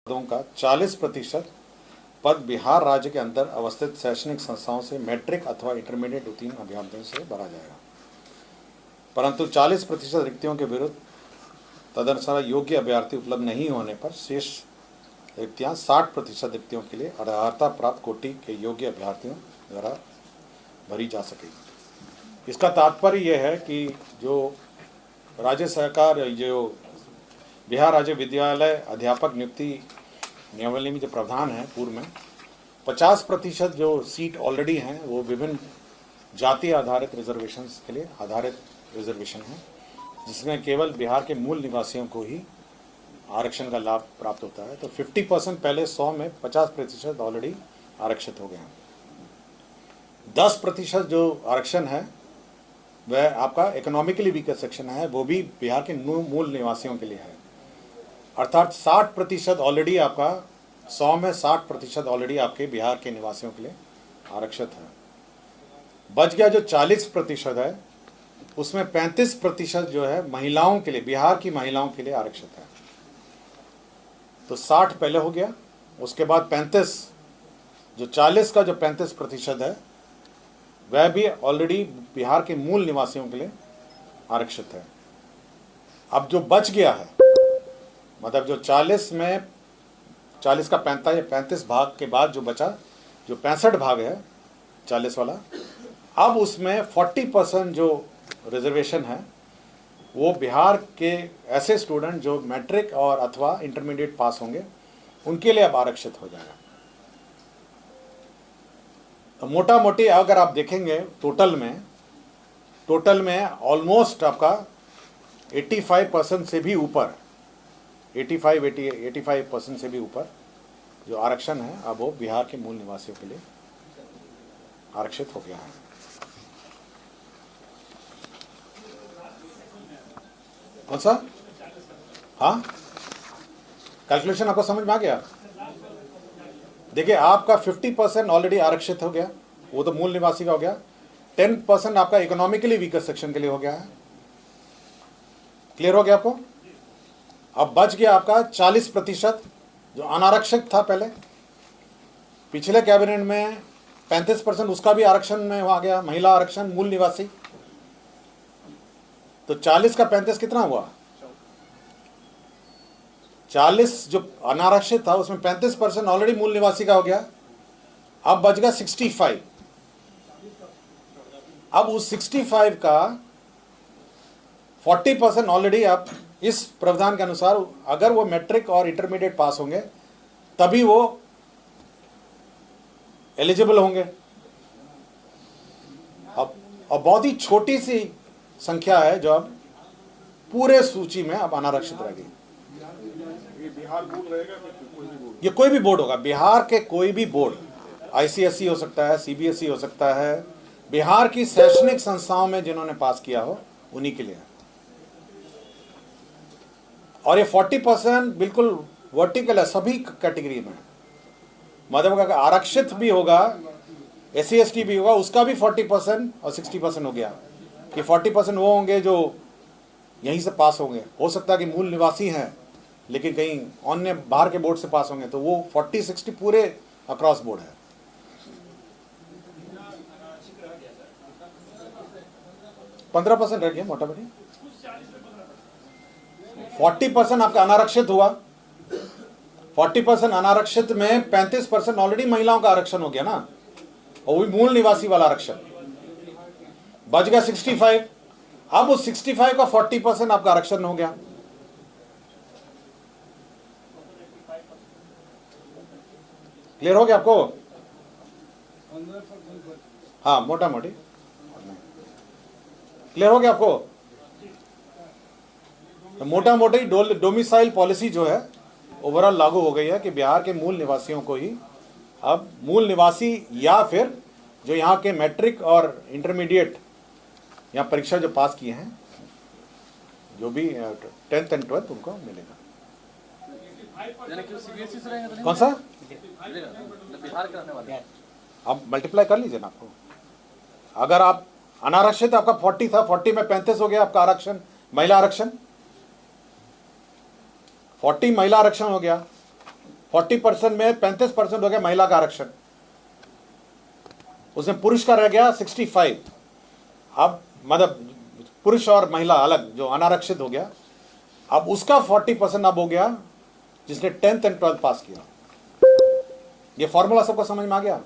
पदों का 40% पद बिहार राज्य के अंदर अवस्थित शैक्षणिक संस्थाओं से मैट्रिक अथवा इंटरमीडिएट उत्तीर्ण अभ्यर्थियों से भरा जाएगा, परंतु 40% रिक्तियों के विरुद्ध तदनुसार योग्य अभ्यर्थी उपलब्ध नहीं होने पर शेष रिक्तियां 60% रिक्तियों के लिए अर्हता प्राप्त कोटि के योग्य अभ्यर्थियों द्वारा भरी जा सकेगी। इसका तात्पर्य यह है कि जो राज्य सरकार जो बिहार राज्य विद्यालय अध्यापक नियुक्ति नियमावली में जो प्रावधान है पूर्व में 50% जो सीट ऑलरेडी हैं वो विभिन्न जाति आधारित रिजर्वेशन के लिए आधारित रिजर्वेशन है, जिसमें केवल बिहार के मूल निवासियों को ही आरक्षण का लाभ प्राप्त होता है। तो 50% पहले 100 में 50% ऑलरेडी आरक्षित हो गए हैं। 10% जो आरक्षण है वह आपका इकोनॉमिकली वीकर सेक्शन है, वो भी बिहार के मूल निवासियों के लिए है, अर्थात 60% ऑलरेडी आपका 100 में 60% ऑलरेडी आपके बिहार के निवासियों के लिए आरक्षित है। बच गया जो 40% है उसमें 35% जो है महिलाओं के लिए, बिहार की महिलाओं के लिए आरक्षित है। तो 60 पहले हो गया, उसके बाद 35 जो 40 का जो 35% है वह भी ऑलरेडी बिहार के मूल निवासियों के लिए आरक्षित है। अब जो बच गया है मतलब जो 40 में 40 का 35 भाग के बाद जो बचा जो 65 भाग है 40 वाला, अब उसमें 40% जो रिजर्वेशन है वो बिहार के ऐसे स्टूडेंट जो मैट्रिक और अथवा इंटरमीडिएट पास होंगे उनके लिए अब आरक्षित हो जाएगा। तो मोटा मोटी अगर आप देखेंगे टोटल में ऑलमोस्ट आपका 85% से भी ऊपर 85% से भी ऊपर जो आरक्षण है अब वो बिहार के मूल निवासियों के लिए आरक्षित हो गया है। कौन सा? हाँ, कैलकुलेशन आपको समझ में आ गया? देखिए आपका 50% ऑलरेडी आरक्षित हो गया, वो तो मूल निवासी का हो गया। 10% आपका इकोनॉमिकली वीकर सेक्शन के लिए हो गया है। क्लियर हो गया आपको? अब बच गया आपका 40% जो अनारक्षित था पहले, पिछले कैबिनेट में 35% उसका भी आरक्षण में आ गया, महिला आरक्षण मूल निवासी। तो 40 का 35 कितना हुआ? 40 जो अनारक्षित था उसमें 35% ऑलरेडी मूल निवासी का हो गया। अब बच गया 65। अब उस 65 का 40% ऑलरेडी आप इस प्रावधान के अनुसार अगर वो मैट्रिक और इंटरमीडिएट पास होंगे तभी वो एलिजिबल होंगे। अब बहुत ही छोटी सी संख्या है जो अब पूरे सूची में अब अनारक्षित रहेगी। बिहार बोर्ड रहेगा, ये कोई भी बोर्ड होगा, बिहार के कोई भी बोर्ड, आईसीएसई हो सकता है, सीबीएसई हो सकता है, बिहार की शैक्षणिक संस्थाओं में जिन्होंने पास किया हो उन्हीं के लिए। और ये 40% बिल्कुल वर्टिकल है सभी कैटेगरी में, मतलब अगर आरक्षित भी होगा, एससी एसटी भी होगा, उसका भी 40% और 60% हो गया कि 40% वो होंगे जो यहीं से पास होंगे। हो सकता है कि मूल निवासी हैं लेकिन कहीं अन्य बाहर के बोर्ड से पास होंगे, तो वो 40-60 पूरे अक्रॉस बोर्ड है। %15 रह गया मोटा मोटी। 40% आपका अनारक्षित हुआ, 40% अनारक्षित में 35% ऑलरेडी महिलाओं का आरक्षण हो गया ना, और वो मूल निवासी वाला आरक्षण बच गया 65। अब उस 65 का 40% आपका आरक्षण हो गया। क्लियर हो गया आपको? हाँ, मोटा मोटी क्लियर हो गया आपको? तो मोटा मोटी डोमिसाइल पॉलिसी जो है ओवरऑल लागू हो गई है कि बिहार के मूल निवासियों को ही अब मूल निवासी या फिर जो यहाँ के मैट्रिक और इंटरमीडिएट यहाँ परीक्षा जो पास किए हैं, जो भी 10th एंड 12th उनको मिलेगा। कौन सा? बिहार के रहने वाले आप मल्टीप्लाई कर लीजिए ना। आपको अगर आप अनारक्षित आपका 40 था, 40 में 35 हो गया आपका आरक्षण, महिला आरक्षण 40 महिला आरक्षण हो गया, 40% में 35% हो गया महिला का आरक्षण, उसमें पुरुष का रह गया 65। अब मतलब पुरुष और महिला अलग, जो अनारक्षित हो गया, अब उसका 40% अब हो गया जिसने 10th एंड 12th पास किया। ये फॉर्मूला सबको समझ में आ गया।